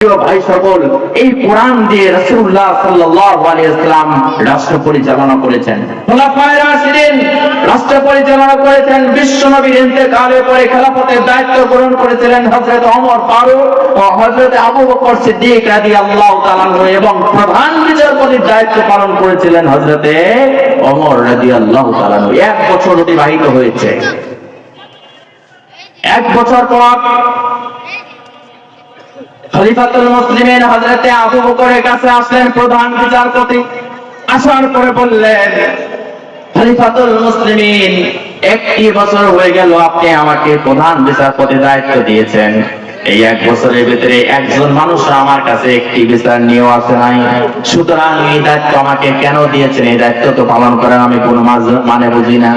ভাই সকল, এই কোরআন দিয়ে রাসূলুল্লাহ সাল্লাল্লাহু আলাইহি ওয়াসাল্লাম রাষ্ট্র পরিচালনা করেছেন। খোলাফায়ে রাশিদিন রাষ্ট্র পরিচালনা করেছেন। বিশ্বনবীর ইন্তেকালের পরে খেলাফতের দায়িত্ব গ্রহণ করেছিলেন হযরত ওমর ফারুক ও হযরত আবু বকর সিদ্দিক রাদিয়াল্লাহু তাআলা এবং প্রধান বিচারপতির দায়িত্ব পালন করেছিলেন হযরত ওমর রাদিয়াল্লাহু তাআলা। এক বছর অতিবাহিত হয়েছে। এক বছর পর খলিফাতুল মুসলিমিন হযরত আবু বকরের কাছে আসলেন প্রধান বিচারপতি। আসার পরে বললেন, খলিফাতুল মুসলিমিন, একটি বছর হয়ে গেল আপনি আমাকে প্রধান বিচারপতি দায়িত্ব দিয়েছেন। এই এক বছরের ভিতরে একজন মানুষ আমার কাছে একটি বিচার নিয়েও আসে নাই। সুতরাং এই দায়িত্ব আমাকে কেন দিয়েছেন? এই দায়িত্ব তো পালন করার আমি কোনো মানে বুঝি না।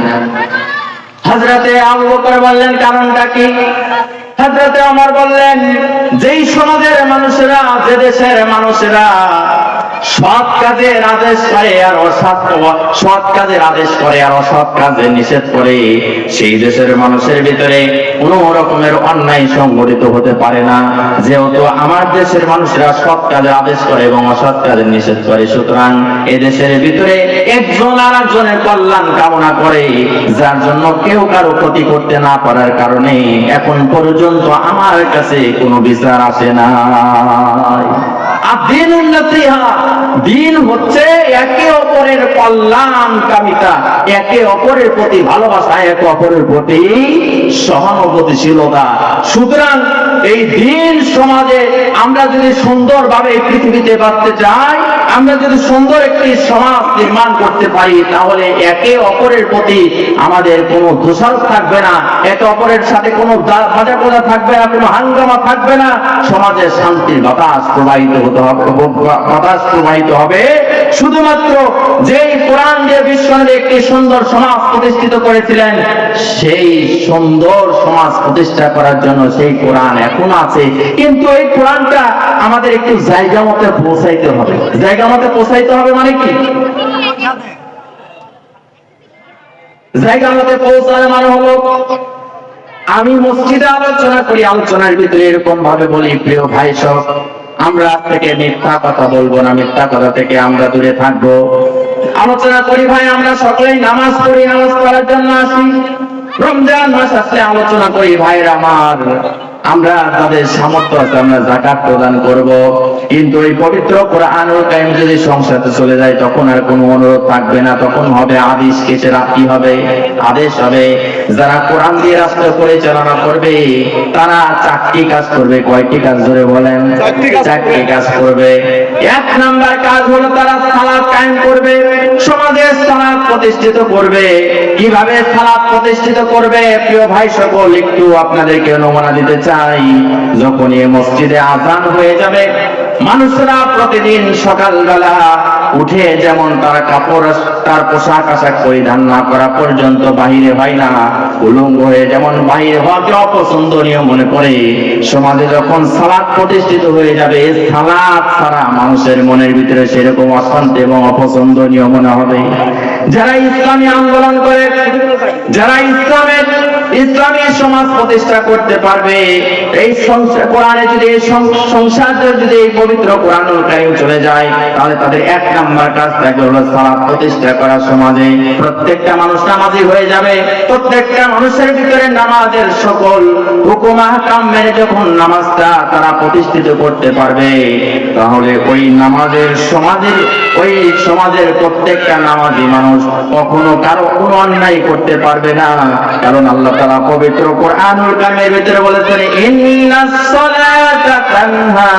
হযরত আবু বকর বললেন, কারণটা কি? হযরত ওমর বললেন, যেই সমাজের মানুষেরা, যে দেশের মানুষেরা সৎ কাজের আদেশ করে আর সৎ কাজের আদেশ করে আর অসৎ কাজে নিষেধ করে, সেই দেশের মানুষের ভিতরে কোনো রকমের অন্যায় সংঘটিত হতে পারে না। যেহেতু আমার দেশের মানুষেরা সৎ কাজে আদেশ করে এবং অসৎ কাজে নিষেধ করে, সুতরাং এই দেশের ভিতরে একজন আর একজনের কল্যাণ কামনা করে, যার জন্য কেউ কারো ক্ষতি করতে না পারার কারণে এখন পর্যন্ত আমার কাছে কোনো বিচার আসে না। দিন হচ্ছে একে অপরের কল্যাণকামিতা, একে অপরের প্রতি ভালোবাসা, একে অপরের প্রতি সহানুভূতিশীলতা। সুতরাং এই দিন সমাজে আমরা যদি সুন্দরভাবে এই পৃথিবীতে বাঁচতে চাই, আমরা যদি সুন্দর একটি সমাজ নির্মাণ করতে পারি, তাহলে একে অপরের প্রতি আমাদের কোনো দোষারোপ থাকবে না, একে অপরের সাথে কোনো বাজাবাজা থাকবে না, কোনো হাঙ্গামা থাকবে না। সমাজে শান্তির বাতাস প্রবাহিত হতে হবে, বাতাস প্রবাহিত হবে শুধুমাত্র যেই কোরআন দিয়ে বিশ্বনবী একটি সুন্দর সমাজ প্রতিষ্ঠিত করেছিলেন, সেই সুন্দর সমাজ প্রতিষ্ঠা করার জন্য সেই কোরআন এখন আছে। কিন্তু এই কোরআনটা আমাদের একটু জায়গা মতো পৌঁছাইতে হবে। জায়গা মতো পৌঁছাইতে হবে মানে কি? জায়গা মতো পৌঁছানো মানে হলো, আমি মসজিদে আলোচনা করি, আলোচনার ভিতরে এরকম ভাবে বলি, প্রিয় ভাই সব, আমরা আজ থেকে মিথ্যা কথা বলবো না, মিথ্যা কথা থেকে আমরা দূরে থাকবো। আলোচনা করি ভাই, আমরা সকলেই নামাজ পড়ি, নামাজ পড়ার জন্য আসি। রমজান মাস আসলে আলোচনা করি, ভাইরা আমার, আমরা তাদের সামর্থ্য আছে আমরা যাকাত প্রদান করব। কিন্তু এই পবিত্র কোরআনুল কারীম যদি সংসারে চলে যায়, তখন আর কোনো অনুরোধ থাকবে না, তখন হবে আদেশ। কেটে রাখি হবে, আদেশ হবে। যারা কোরআন দিয়ে রাষ্ট্র পরিচালনা করবে, তারা চারটি কাজ করবে। কয়টি কাজ ধরে বলেন? চারটি কাজ করবে। এক নাম্বার কাজ হলো তারা সালাত কায়েম করবে, সমাজে সালাত প্রতিষ্ঠিত করবে। কিভাবে সালাত প্রতিষ্ঠিত করবে? প্রিয় ভাই সকল, একটু আপনাদেরকে নমুনা দিতে চাই। যখন এই মসজিদে আযান হয়ে যাবে, মানুষরা প্রতিদিন সকালবেলা উঠে যেমন তার কাপড়, তার পোশাক আশাক পরিধান না করা পর্যন্ত বাহিরে হয় না, উলঙ্গ হয়ে যেমন বাহিরে হওয়াকে অপছন্দনীয় মনে করে, সমাজে যখন সালাত প্রতিষ্ঠিত হয়ে যাবে, সালাত ছাড়া মানুষের মনের ভিতরে সেরকম অশান্তি এবং অপছন্দনীয় মনে হবে। যারা ইসলামী আন্দোলন করে, যারা ইসলামী সমাজ প্রতিষ্ঠা করতে পারবে, এই কোরআনে যদি সংসার যদি এই পবিত্র কোরআনুল কারীম চলে যায়, তাহলে তাদের এক নাম্বার কাজ থাকবে হলো সালাত প্রতিষ্ঠা করা। সমাজে প্রত্যেকটা মানুষ নামাজি হয়ে যাবে। প্রত্যেকটা মানুষের ভিতরে নামাজের সকল হুকুম আহকাম মেনে যখন নামাজটা তারা প্রতিষ্ঠিত করতে পারবে, তাহলে ওই সমাজের প্রত্যেকটা নামাজি মানুষ কখনো কারো কোনো অন্যায় করতে পারবে না। কারণ আল্লাহ তাআলা পবিত্র কোরআনুল কারীমের ভিতরে বলেছেন, ইন্নাস সালাতা তানহা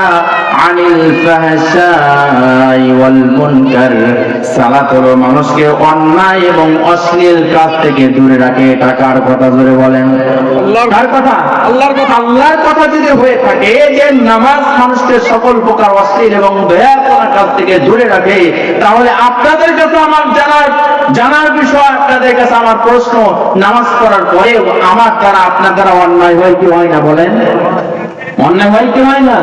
আনিল ফাহশাই ওয়াল মুনকার। সালাত হলো মানুষকে অন্যায় এবং অশ্লীল কাজ থেকে দূরে রাখে। এটা কার কথা? জোরে বলেন। কার কথা? আল্লাহর কথা। আল্লাহর কথা যদি হয়ে থাকে যে নামাজ মানুষকে সকল প্রকার অশ্লীল এবং বেয়াদবির কাজ থেকে দূরে রাখে, তাহলে আপনাদের কাছে আমার জানার বিষয়, আপনাদের কাছে আমার প্রশ্ন, নামাজ পড়ার পরে আমার দ্বারা আপনার দ্বারা অন্যায় হয় কি হয় না? বলেন, অন্যায় হয় কি হয় না?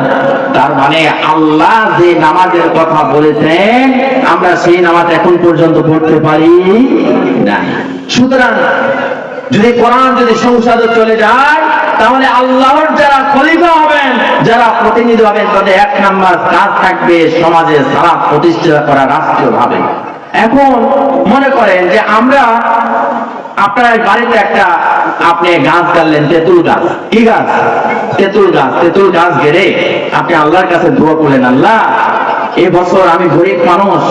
তার মানে আল্লাহ যে নামাজের কথা বলেছেন, আমরা সেই নামাজ এখন পর্যন্ত পড়তে পারি না। সুতরাং যদি কোরআন যদি সংসদে চলে যায়, তাহলে আল্লাহর যারা খলিফা হবেন, যারা প্রতিনিধি হবেন, তাদের 1 নাম্বার কাজ থাকবে সমাজে সালাত প্রতিষ্ঠা করা রাষ্ট্রীয়ভাবে। এখন মনে করেন যে আমরা আপনার বাড়িতে একটা আপনি গাছ গাড়লেন, তেঁতুল গাছ। কি গাছ? তেঁতুল গাছ। তেঁতুল গাছ গেড়ে আপনি আল্লাহর কাছে দোয়া করলেন, আল্লাহ এই বছর আমি গরিব মানুষ,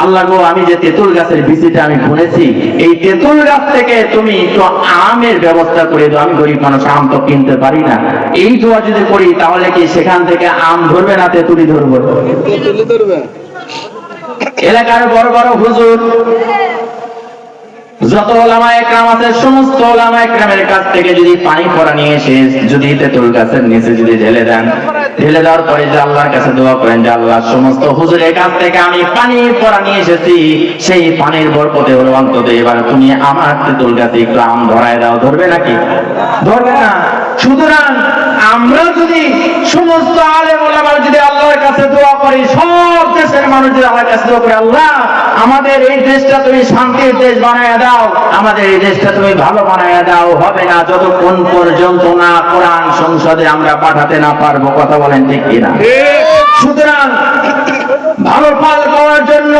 আল্লাহ গো আমি যে তেঁতুল গাছের বীজটা আমি বুনেছি, এই তেঁতুল গাছ থেকে তুমি একটু আমের ব্যবস্থা করে দাও, আমি গরিব মানুষ, আম তো কিনতে পারি না। এই দোয়া যদি করি তাহলে কি সেখান থেকে আম ধরবে না তেঁতুলি ধরবে? এলাকার বড় বড় হুজুর, যত ওলামা একরাম আছে, সমস্ত ওলামা একরামের কাছ থেকে যদি পানি পড়া নিয়ে এসে যদি তেঁতুল গাছের নিচে যদি ঢেলে দেন, ঢেলে দেওয়ার পরে যে আল্লাহর কাছে দোয়া করেন যে আল্লাহ সমস্ত হুজুরের কাছ থেকে আমি পানি পড়া নিয়ে এসেছি, সেই পানির বরকতে হলো অন্তত এবার তুমি আমার তেঁতুল গাছে একটু আম ধরায় দাও, ধরবে নাকি? ধরবে না। সুতরাং আমরা যদি সমস্ত আলেম ওলামা যদি আল্লাহর কাছে দোয়া করি, সব দেশের মানুষ যদি আল্লাহর কাছে দোয়া করে, আল্লাহ আমাদের এই দেশটা তুমি শান্তির দেশ বানায় দাও, আমাদের এই দেশটা তুমি ভালো বানায় দাও, হবে না যতক্ষণ পর্যন্ত না কোরআন সংসদে আমরা পাঠাতে না পারবো। কথা বলেন ঠিক কিনা? সুতরাং ভালো ফল পাওয়ার জন্য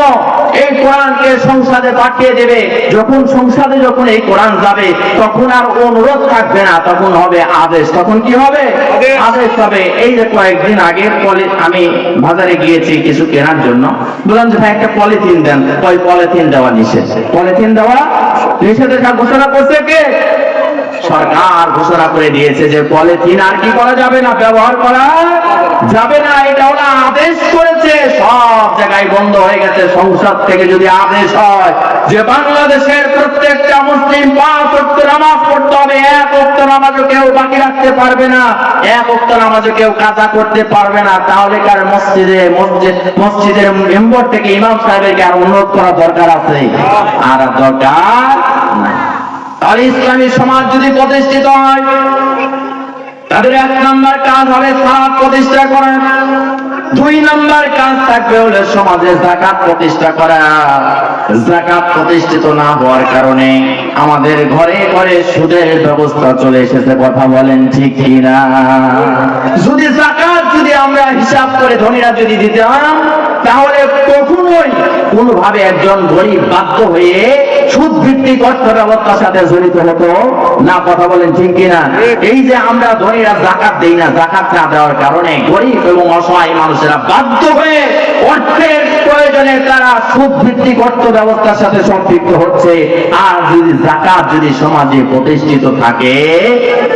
এই কোরআনকে সংসদে পাঠিয়ে দেবে। যখন সংসদে যখন এই কোরআন যাবে, তখন আর অনুরোধ থাকবে না, তখন হবে আদেশ। তখন কি হবে? আদেশ হবে। এই যে কয়েকদিন আগে আমি বাজারে গিয়েছি কিছু কেনার জন্য, বললাম যে ভাই একটা পলিথিন দেন। ওই পলিথিন দেওয়া নিষেধ। পলিথিন দেওয়া নিষেধাজ্ঞা ঘোষণা করছে কে? সরকার ঘোষণা করে দিয়েছে যে পলিথিন আর কি করা যাবে না, ব্যবহার করা যাবে না। এটা ওরা আদেশ করেছে, সব জায়গায় বন্ধ হয়ে গেছে। সংসদ থেকে যদি আদেশ হয় যে বাংলাদেশের প্রত্যেকটা মুসলিম 5 ওয়াক্ত নামাজ পড়তে হবে, 1 ওয়াক্ত নামাজও কেউ বাকি রাখতে পারবে না, 1 ওয়াক্ত নামাজও কেউ কাজা করতে পারবে না, তাহলে কার মসজিদের মেম্বার থেকে ইমাম সাহেবকে আর অনুরোধ করা দরকার আছে? আর দরকার নাই। তাহলে ইসলামী সমাজ যদি প্রতিষ্ঠিত হয়, তাদের 1 নাম্বার কাজ হবে সালাত প্রতিষ্ঠা করা। 2 নাম্বার কাজ থাকবে হলে সমাজে যাকাত প্রতিষ্ঠা করা। যাকাত প্রতিষ্ঠিত না হওয়ার কারণে আমাদের ঘরে ঘরে সুদের ব্যবস্থা চলে এসেছে। কথা বলেন ঠিক কিনা? যদি যাকাত যদি আমরা হিসাব করে ধনীরা যদি দিতাম, তাহলে কখনোই কোনোভাবে একজন গরিব বাধ্য হয়ে সুদ ভিত্তিক অর্থ ব্যবস্থার সাথে জড়িত হতো না। কথা বলেন ঠিক কিনা? এই যে আমরা ধনীরা যাকাত দেই না, যাকাত না দেওয়ার কারণে গরিব এবং অসহায় মানুষেরা বাধ্য হয়ে অর্থের প্রয়োজনে তারা সুদ ভিত্তিক অর্থ ব্যবস্থার সাথে সম্পৃক্ত হচ্ছে। আর যদি যাকাত যদি সমাজে প্রতিষ্ঠিত থাকে,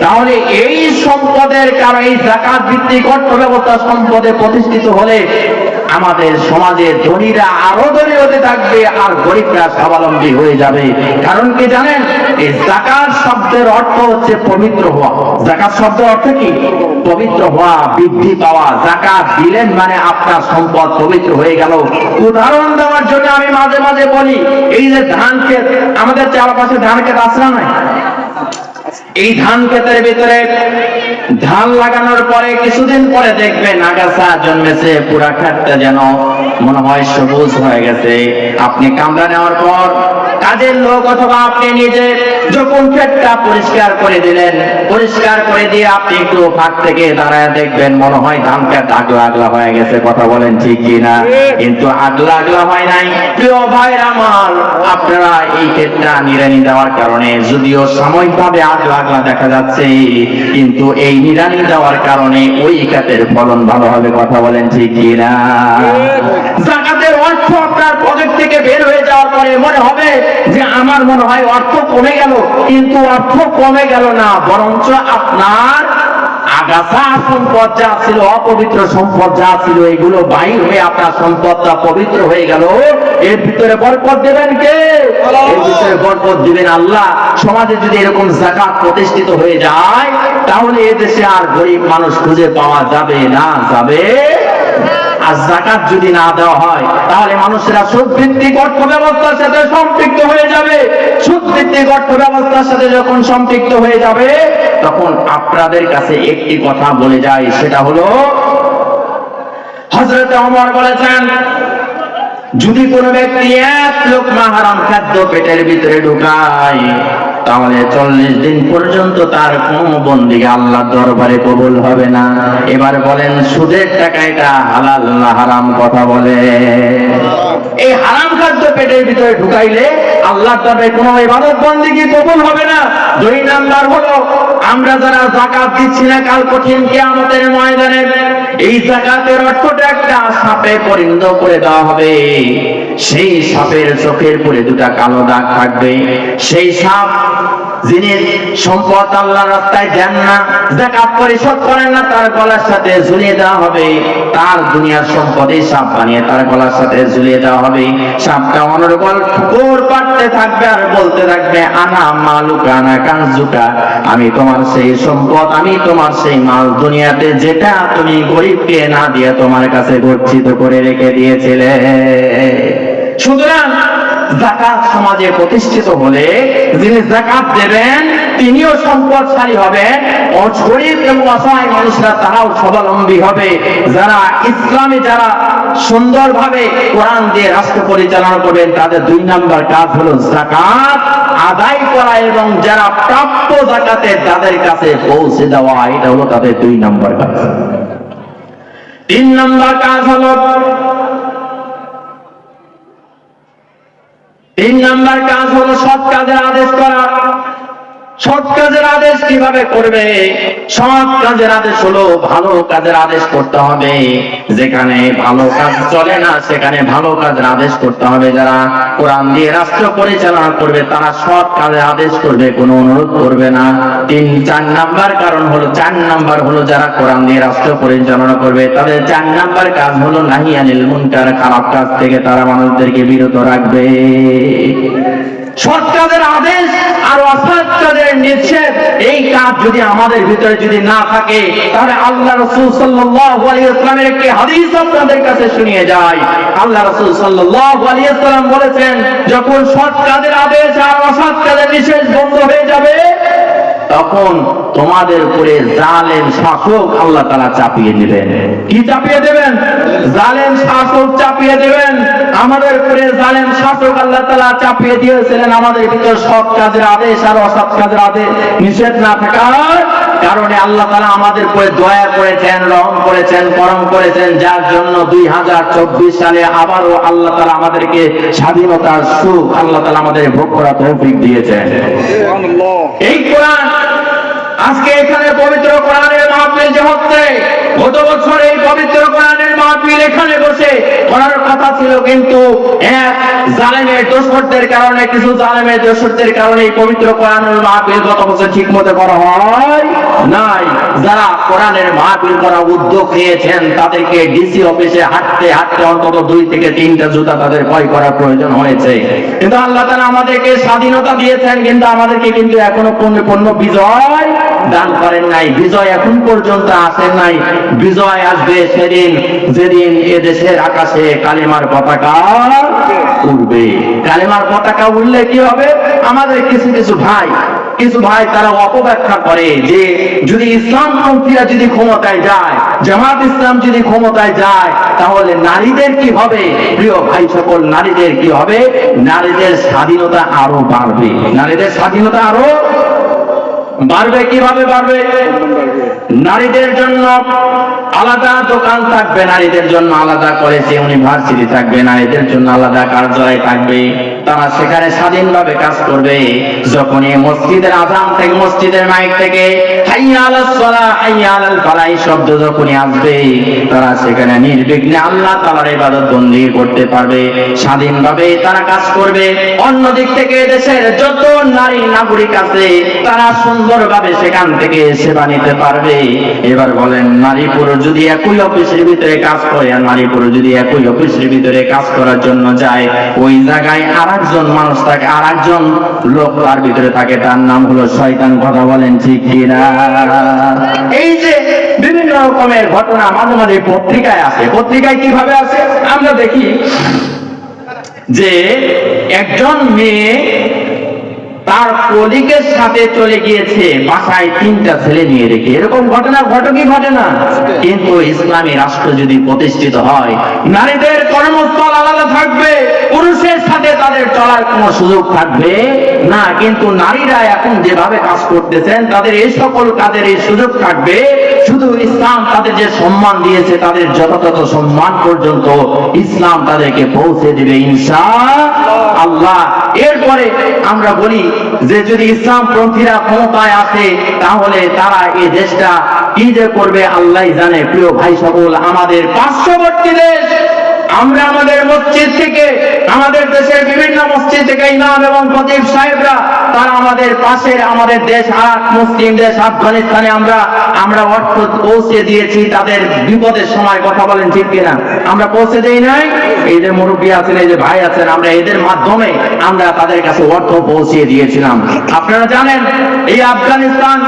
তাহলে এই সম্পদের কারণে, এই যাকাত ভিত্তিক অর্থ ব্যবস্থা সম্পদে প্রতিষ্ঠিত হলে আমাদের সমাজের ধনীরা আরো ধনী হতে থাকবে আর গরিবরা স্বাবলম্বী হয়ে যাবে। কারণ কি জানেন? এই যাকাত শব্দের অর্থ হচ্ছে পবিত্র হওয়া। যাকাত শব্দের অর্থ কি? পবিত্র হওয়া, বৃদ্ধি পাওয়া। যাকাত দিলেন মানে আপনার সম্পদ পবিত্র হয়ে গেল। উদাহরণ দেওয়ার জন্য আমি মাঝে মাঝে বলি, এই যে ধান ক্ষেত, আমাদের চারপাশে ধান ক্ষেত আছে না? এই ধান ক্ষেতের ভিতরে ধান লাগানোর পরে কিছুদিন পরে দেখবেন আগাছা জন্মেছে, পুরা ক্ষেতটা যেন মনে হয় সবুজ হয়ে গেছে। আপনি কামড়া নেওয়ার পর কাজের লোক অথবা আপনি নিজে যখন ক্ষেতটা পরিষ্কার করে দিলেন, পরিষ্কার করে দিয়ে আপনি একটু ফাঁক থেকে দাঁড়ায় দেখবেন মনে হয় ধান ক্ষেত আগলা আগলা হয়ে গেছে। কথা বলেন ঠিক কিনা? কিন্তু আগলা আগলা হয় নাই। প্রিয় ভাইরা আমার, আপনারা এই ক্ষেতটা নিড়ানি দেওয়ার কারণে যদিও সাময়িকভাবে আগলা আগলা দেখা যাচ্ছে, কিন্তু এই নিড়ানি দেওয়ার কারণে ওই ক্ষেতের ফলন ভালো হবে। কথা বলেন ঠিক কিনা? যাকাতের অর্থ আপনার পকেট থেকে বের হয়ে যাওয়ার পরে মনে হবে যে আমার মনে হয় অর্থ কমে গেল, কিন্তু অর্থ কমে গেল না, বরঞ্চ আপনার আগাছা সম্পদ যা ছিল, অপবিত্র সম্পদ যা ছিল, এগুলো বাইর হয়ে আপনার সম্পদটা পবিত্র হয়ে গেল। এর ভিতরে বরকত দেবেন কে? এর ভিতরে বরকত দিবেন আল্লাহ। সমাজে যদি এরকম যাকাত প্রতিষ্ঠিত হয়ে যায়, তাহলে এদেশে আর গরিব মানুষ খুঁজে পাওয়া যাবে না। যাবে। আর যাকাত যদি না দেওয়া হয়, তাহলে মানুষেরা সুদ ভিত্তিক অর্থ ব্যবস্থার সাথে সম্পৃক্ত হয়ে যাবে। সুদ ভিত্তিক অর্থ ব্যবস্থার সাথে যখন সম্পৃক্ত হয়ে যাবে, তখন আপনাদের কাছে একটি কথা বলে যায়, সেটা হলো হযরত ওমর বলেছেন, যদি কোনো ব্যক্তি 1 লোকমা হারাম খাদ্য পেটের ভিতরে ঢুকায়, তাহলে 40 দিন পর্যন্ত তার কোনো বন্দিকে আল্লাহর দরবারে কবুল হবে না। এবার বলেন সুদের টাকা এটা হালাল না হারাম? কথা বলে। এই হারাম খাদ্য পেটের ভিতরে ঢুকাইলে আল্লাহর দরবারে কোনো ইবাদত বন্দেগী কবুল হবে না। 2 নাম্বার হলো আমরা যারা যাকাত দিচ্ছি না, কাল কঠিন কিয়ামতের ময়দানে এই যাকাতের অর্থটা একটা সাপে পরিণত করে দেওয়া হবে। সেই সাপের চোখের পরে 2টা কালো দাগ থাকবে। সেই সাপ যিনি সম্পদ আল্লাহর রাস্তায় দেন না, যাকাত পরিশোধ করেন না, তার গলার সাথে ঝুলিয়ে দেওয়া হবে। তার দুনিয়ার সম্পদে সাপ বানিয়ে তার গলার সাথে ঝুলিয়ে দেওয়া হবে। সাপটা অনর্গল ঠোকর পাড়তে থাকবে আর বলতে থাকবে, আনা মালুকা আনা কানজুকা, আমি তোমার সেই সম্পদ, আমি তোমার সেই মাল, দুনিয়াতে যেটা তুমি গরিবকে না দিয়ে তোমার কাছে গচ্ছিত করে রেখে দিয়েছিলে। সুতরাং যাকাত সমাজে প্রতিষ্ঠিত হলে যিনি যাকাত দেবেন তিনিও সম্পদশালী হবেন, গরিব এবং অসহায় মানুষরা তারাও স্বাবলম্বী হবে। যারা ইসলামে যারা সুন্দরভাবে কোরআন দিয়ে রাষ্ট্র পরিচালনা করবেন তাদের 2 নাম্বার কাজ হলো যাকাত আদায় করা এবং যারা প্রাপ্য যাকাতের তাদের কাছে পৌঁছে দেওয়া, এটা হলো তাদের 2 নাম্বার কাজ। 3 নাম্বার কাজ হলো সৎ কাজের আদেশ করা। সৎ কাজের আদেশ কিভাবে করবে? সৎ কাজের আদেশ হলো ভালো কাজের আদেশ করতে হবে। যেখানে ভালো কাজ চলে না সেখানে ভালো কাজের আদেশ করতে হবে। যারা কোরআন দিয়ে রাষ্ট্র পরিচালনা করবে তারা সৎ কাজের আদেশ করবে, কোনো অনুরোধ করবে না। 4 নাম্বার কারণ হলো 4 নাম্বার হলো যারা কোরআন দিয়ে রাষ্ট্র পরিচালনা করবে তাদের 4 নাম্বার কাজ হলো নাহি আনিল মুনকার, খারাপ কাজ থেকে তারা মানুষদেরকে বিরত রাখবে। সৎ কাজের আদেশ আর অসৎ কাজের নিষেধ, এই কাজ যদি আমাদের ভিতরে যদি না থাকে তাহলে আল্লাহ রাসূল সাল্লাল্লাহু আলাইহি ওয়াসাল্লামের একটি হাদিস আপনাদের কাছে শুনিয়ে যায়। আল্লাহ রাসূল সাল্লাল্লাহু আলাইহি ওয়াসাল্লাম বলেছেন, যখন সৎ কাজের আদেশ আর অসৎ কাজের নিষেধ বন্ধ হয়ে যাবে তখন তোমাদের উপরে জালেম শাসক আল্লাহ তাআলা চাপিয়ে দিবেন। কি চাপিয়ে দেবেন? জালেম শাসক চাপিয়ে দেবেন। আমাদের উপরে জালেম শাসক আল্লাহ তাআলা চাপিয়ে দিয়েছিলেন আমাদের ভিতর সৎ কাজের আদেশ আর অসৎ কাজের আদেশ নিষেধ না থাকার কারণে আল্লাহ তাআলা আমাদের উপরে দয়া করেছেন, রহম করেছেন, করম করেছেন, যার জন্য 2024 সালে আবারও আল্লাহ তাআলা আমাদেরকে স্বাধীনতার সুখ আল্লাহ তাআলা আমাদের ভোগ করার তৌফিক দিয়েছেন। সুবহানাল্লাহ। এই কোরআন আজকে এখানে পবিত্র কোরআনের মাহফিল যে হচ্ছে, গত বছর এই পবিত্র কোরআনের মাহফিল এখানে বসে করার কথা ছিল, কিন্তু এক জালেমের দোষরদের কারণে, কিছু জালেমের দোষরদের কারণে এই পবিত্র কোরআনের মাহফিল গত বছর ঠিক মতো করা হয় নাই। যারা কোরআনের মাহফিল করার উদ্যোগ নিয়েছেন তাদেরকে ডিসি অফিসে হাঁটতে হাঁটতে অন্তত 2 থেকে 3টা জুতা তাদের ক্রয় করার প্রয়োজন হয়েছে। কিন্তু আল্লাহ তাআলা আমাদেরকে স্বাধীনতা দিয়েছেন, কিন্তু আমাদেরকে কিন্তু এখনো পূর্ণ বিজয় দান করেন নাই। বিজয় এখন পর্যন্ত আসেন নাই। বিজয় আসবে সেদিন যেদিন এদেশের আকাশে কালিমার পতাকা উড়বে। কালিমার পতাকা উড়লে কি হবে? আমাদের কিছু ভাই তারা অপব্যাখ্যা করে যে যদি ইসলামপন্থীরা যদি ক্ষমতায় যায়, জামাত ইসলাম যদি ক্ষমতায় যায় তাহলে নারীদের কি হবে? প্রিয় ভাই সকল, নারীদের কি হবে? নারীদের স্বাধীনতা আরো বাড়বে। নারীদের স্বাধীনতা আরো বাড়বে। কিভাবে বাড়বে? নারীদের জন্য আলাদা দোকান থাকবে, নারীদের জন্য আলাদা কলেজ ইউনিভার্সিটি থাকবে, নারীদের জন্য আলাদা কার্যালয় থাকবে। তারা সেখানে স্বাধীনভাবে কাজ করবে। যখনই মসজিদের আযান থেকে, মসজিদের মাইক থেকে হাইয়া আলাস সালাহ হাইয়া আলাল ফালাহ শব্দ যখনই আসবে তারা সেখানে নির্বিঘ্নে আল্লাহ তাআলার ইবাদত বندگی করতে পারবে, স্বাধীনভাবে তারা কাজ করবে। অন্য দিক থেকে দেশের যত নারী নাগরিক আছে তারা সুন্দরভাবে সেখান থেকে সেবা নিতে পারবে। এবার বলেন, নারী পুরুষ যদি একই অফিসের ভিতরে কাজ করে আর নারী পুরুষ যদি একই অফিসের ভিতরে কাজ করার জন্য যায়, ওই জায়গায় আরেকজন মানুষ থাকে, আরেকজন লোক তার ভিতরে থাকে, তার নাম হলো শয়তান। কথা বলেন ঠিক কিনা? এই যে বিভিন্ন রকমের ঘটনা মাঝে মাঝে পত্রিকায় আসে। পত্রিকায় কিভাবে আসে? আমরা দেখি যে একজন মেয়ে তার কলিগের সাথে চলে গিয়েছে বাসায় 3টা ছেলে নিয়ে রেখে। এরকম ঘটনা ঘটে কি ঘটে না? কিন্তু ইসলামী রাষ্ট্র যদি প্রতিষ্ঠিত হয়, নারীদের কর্মস্থল আলাদা থাকবে, পুরুষের সাথে তাদের চলার কোনো সুযোগ থাকবে না। কিন্তু নারীরা এখন যেভাবে কাজ করতেছেন, তাদের এই সকল কাজের এই সুযোগ থাকবে। শুধু ইসলাম তাদের যে সম্মান দিয়েছে, তাদের যথাযথ সম্মান পর্যন্ত ইসলাম তাদেরকে পৌঁছে দিবে ইনশাআল্লাহ। এরপরে আমরা বলি যে যদি ইসলাম পন্থীরা ক্ষমতায় আসে, তাহলে তারা এই দেশটা কি যে করবে আল্লাহ জানে। প্রিয় ভাই সকল, আমাদের পার্শ্ববর্তী দেশ, আমরা আমাদের মসজিদ থেকে, আমাদের দেশের বিভিন্ন মসজিদ থেকে ইমাম এবং খতিব সাহেবরা তারা আমাদের পাশের আমাদের দেশ আর মুসলিম দেশ আফগানিস্তানে আমরা অর্থ পৌঁছে দিয়েছি তাদের বিপদের সময়। কথা বলেন ঠিক কিনা? আমরা পৌঁছে দেই নাই? এই যে মুরব্বী আছেন, এই যে ভাই আছেন, আমরা এদের মাধ্যমে আমরা তাদের কাছে অর্থ পৌঁছে দিয়েছিলাম। আপনারা জানেন এই আফগানিস্তান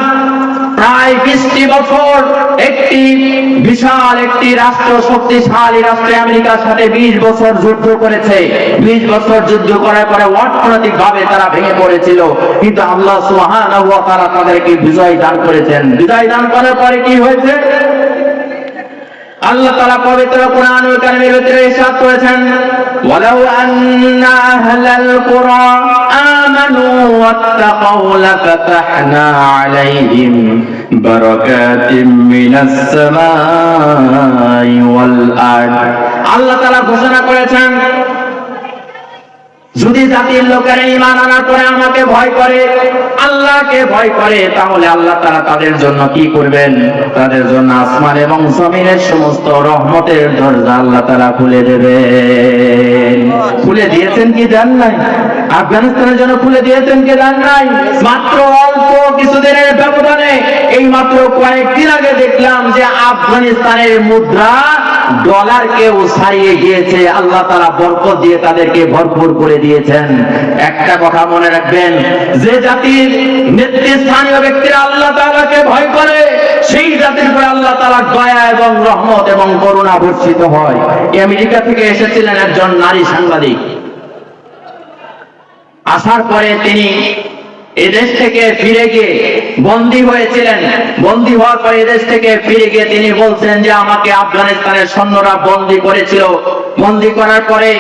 প্রায় 20টি বছর একটি বিশাল একটি রাষ্ট্র, শক্তিশালী রাষ্ট্র আমেরিকার সাথে 20 বছর যুদ্ধ করেছে। 20 বছর যুদ্ধ করার পরে অর্থনৈতিক ভাবে তারা ভেঙে পড়েছিল, কিন্তু আল্লাহ সুবহানাহু ওয়া তাআলা তাদেরকে বিজয় দান করেছেন। বিজয় দান করার পরে কি হয়েছে? আল্লাহ তাআলা পবিত্র কোরআনুল কারীমের ভিতরে ইরশাদ করেছেন, ওয়ালাউ আন্না আহলাল কুরা আমানু ওয়াত্তাকাউ লাফাতাহনা আলাইহিম বারাকাতিম মিনাস সামাই ওয়াল আরদ। আল্লাহ তাআলা ঘোষণা করেছেন, যদি জাতির লোকেরা ঈমান আনার পরে আমাকে ভয় করে, আল্লাহকে ভয় করে, তাহলে আল্লাহ তাআলা তাদের জন্য কি করবেন? তাদের জন্য আসমান এবং জমিনের সমস্ত রহমতের দরজা আল্লাহ তাআলা খুলে দেবেন। খুলে দিয়েছেন কি দেন নাই? আফগানিস্তানের জন্য খুলে দিয়েছেন কি দেন নাই? মাত্র অল্প কিছুদিনের ব্যবধানে, এই মাত্র কয়েকদিন আগে দেখলাম যে আফগানিস্তানের মুদ্রা ডলারকেও ছাড়িয়ে গিয়েছে। আল্লাহ তাআলা বরকত দিয়ে তাদেরকে ভরপুর করে দিয়েছেন। একটা কথা মনে রাখবেন, যে জাতির নেতৃস্থানীয় ব্যক্তিরা আল্লাহ তাআলাকে ভয় করে, সেই জাতির উপর আল্লাহ তাআলার দয়া এবং রহমত এবং করুণা বর্ষিত হয়। আমেরিকা থেকে এসেছিলেন একজন নারী সাংবাদিক। আসার পরে তিনি এদেশ থেকে ফিরে গিয়ে বন্দী হয়েছিলেন। বন্দী হওয়ার পরে এদেশ থেকে ফিরে গিয়ে তিনি বলছেন যে আমাকে আফগানিস্তানের সৈন্যরা বন্দী করেছিল। বন্দী করার পরে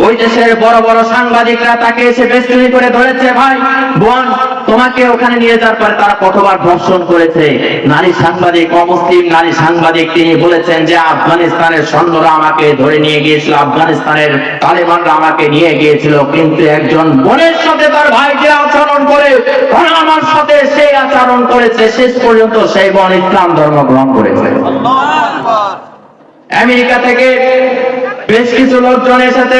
ওই দেশের বড় বড় সাংবাদিকরা তাকে এসে বেষ্টনী করে ধরেছে, ভাই বোন তোমাকে ওখানে নিয়ে যাওয়ার পরে তারা কতবার ধর্ষণ করেছে। নারী সাংবাদিক, অমুসলিম নারী সাংবাদিক, তিনি বলেছেন যে আফগানিস্তানের সৈন্যরা আমাকে ধরে নিয়ে গিয়েছিল, আফগানিস্তানের তালেবানরা আমাকে নিয়ে গিয়েছিল, কিন্তু একজন বোনের সাথে তার ভাই যে আচরণ করে আমার সাথে সেই আচরণ করেছে, শেষ পর্যন্ত সেই বোন ইসলাম ধর্ম গ্রহণ করেছে। আমেরিকা থেকে বেশ কিছু লোকজন এসেছে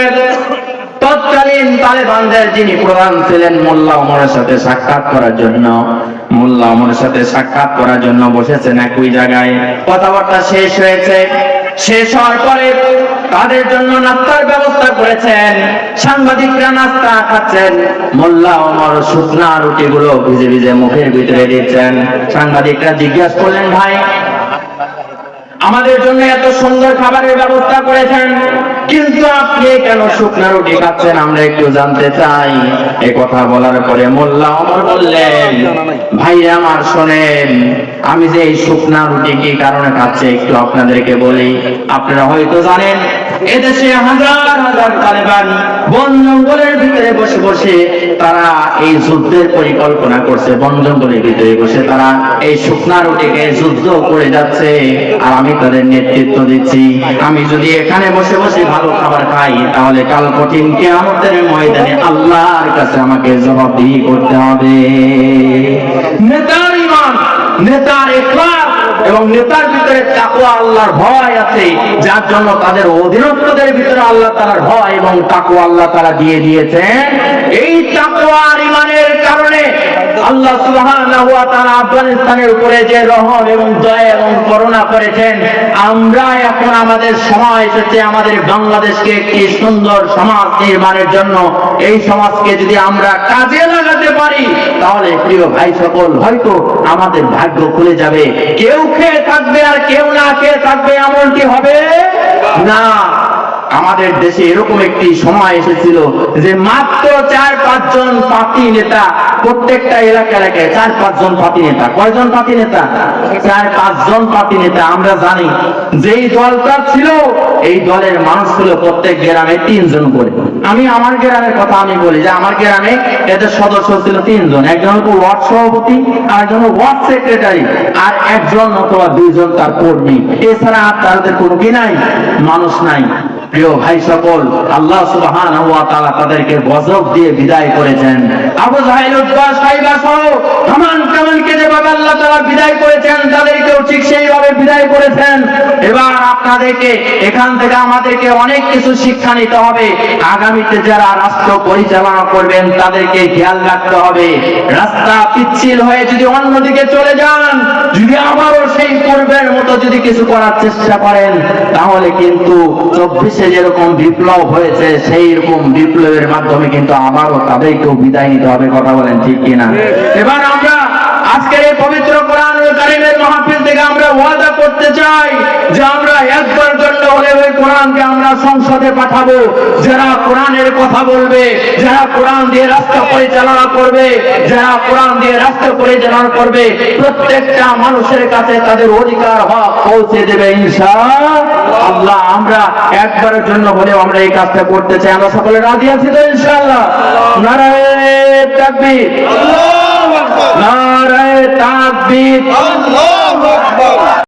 তৎকালীন তালেবানদের যিনি প্রধান ছিলেন মোল্লা ওমরের সাথে সাক্ষাৎ করার জন্য। মোল্লা ওমরের সাথে সাক্ষাৎ করার জন্য বসেছেন একই জায়গায়। কথাবার্তা শেষ হয়েছে। শেষ হওয়ার পরে তাদের জন্য নাস্তার ব্যবস্থা করেছেন। সাংবাদিকরা নাস্তা খাচ্ছেন, মোল্লা ওমর শুকনা রুটিগুলো ভিজে ভিজে মুখের ভিতরে দিচ্ছেন। সাংবাদিকরা জিজ্ঞাসা করলেন, ভাই আমাদের জন্য এত সুন্দর খাবারের ব্যবস্থা করেছেন, কিন্তু আপনি কেন শুকনা রুটি খাচ্ছেন, আমরা একটু জানতে চাই। এই কথা বলার পরে মোল্লা ওমর বললেন, ভাই আমার শোনেন, আমি যে এই শুকনা রুটি কি কারণে খাচ্ছি একটু আপনাদেরকে বলি। আপনারা হয়তো জানেন এদেশে হাজার হাজার তালেবান বন জঙ্গলের ভিতরে বসে বসে তারা এই যুদ্ধের পরিকল্পনা করছে। বন জঙ্গলের ভিতরে বসে তারা এই শুকনা রুটিকে যুদ্ধ করে যাচ্ছে, আর আমি তাদের নেতৃত্ব দিচ্ছি। আমি যদি এখানে বসে বসে ভালো খাবার খাই, তাহলে কাল কঠিন কিয়ামতের ময়দানে আল্লাহর কাছে আমাকে জবাবদিহি করতে হবে। নেতার ঈমান, নেতার ইখলাস এবং নেতার ভিতরে তাকওয়া আল্লাহর ভয় আছে, যার জন্য তাদের অধীনস্থদের ভিতরে আল্লাহ তাআলার ভয় এবং তাকওয়া আল্লাহ তাআলা দিয়ে দিয়েছেন। এই তাকওয়া আর ঈমানের কারণে আল্লাহ সুবহানাহু ওয়া তাআলা আফগানিস্তানের উপরে যে রহম এবং দয়া এবং করুণা করেছেন, আমরা এখন আমাদের সময় এসেছে আমাদের বাংলাদেশকে একটি সুন্দর সমাজ নির্মাণের জন্য। এই সমাজকে যদি আমরা কাজে লাগাতে পারি, তাহলে প্রিয় ভাই সকল, হয়তো আমাদের ভাগ্য খুলে যাবে। কেউ খেয়ে থাকবে আর কেউ না খেয়ে থাকবে, এমনটি হবে না। আমাদের দেশে এরকম একটি সময় এসেছিল যে মাত্র 4-5 জন পার্টি নেতা, প্রত্যেকটা এলাকায় 4-5 জন পার্টি নেতা। কয়জন পার্টি নেতা? 4-5 জন পার্টি নেতা। আমরা জানি যেই দলটা ছিল এই দলের মানুষ ছিল প্রত্যেক গ্রামে 3 জন করে। আমি আমার গ্রামের কথা আমি বলি যে আমার গ্রামে এদের সদস্য ছিল 3 জন। একজন হলো ওয়ার্ড সভাপতি, আর একজন হলো ওয়ার্ড সেক্রেটারি, আর একজন অথবা 2 জন তার কর্মী। এছাড়া আর তাদের কোনো কি নাই, মানুষ নাই। প্রিয় ভাই সকল, আল্লাহ সুবহানাহু ওয়া তাআলা তাদেরকে গজব দিয়ে বিদায় করেছেন। আবু জাহেল, উতবা, সাইবা সহ হামান কামানকে যেভাবে আল্লাহ তাআলা বিদায় করেছেন, তাদেরকেও ঠিক সেইভাবে বিদায় করেছেন। এবার আপনাদেরকে এখান থেকে আমাদেরকে অনেক কিছু শিক্ষা নিতে হবে। আগামীতে যারা রাষ্ট্র পরিচালনা করবেন তাদেরকে খেয়াল রাখতে হবে, রাস্তা পিচ্ছিল হয়ে যদি অন্যদিকে চলে যান, যদি আবারও সেই পূর্বের মতো যদি কিছু করার চেষ্টা করেন, তাহলে কিন্তু 24-এ যেরকম বিপ্লব হয়েছে সেই রকম বিপ্লবের মাধ্যমে কিন্তু আবারও তাদেরকেও বিদায় নিতে হবে। কথা বলেন ঠিক কিনা? এবার আমরা আজকের এই পবিত্র কোরআনুল কারীমের মাহফিল থেকে আমরা ওয়াদা করতে চাই যে আমরা একবার জন্য হলে ওই কোরআনকে আমরা সংসদে পাঠাবো। যারা কোরআনের কথা বলবে, যারা কোরআন দিয়ে রাষ্ট্র পরিচালনা করবে, যারা কোরআন দিয়ে রাষ্ট্র পরিচালনা করবে, প্রত্যেকটা মানুষের কাছে তাদের অধিকার হক পৌঁছে দেবে ইনশাআল্লাহ। আমরা একবারের জন্য হলেও আমরা এই কাজটা করতে চাই। আমরা সকলে রাজি আছি তো ইনশাআল্লাহ? নারায়ে তাকবীর, নারায়ে তাকবীর।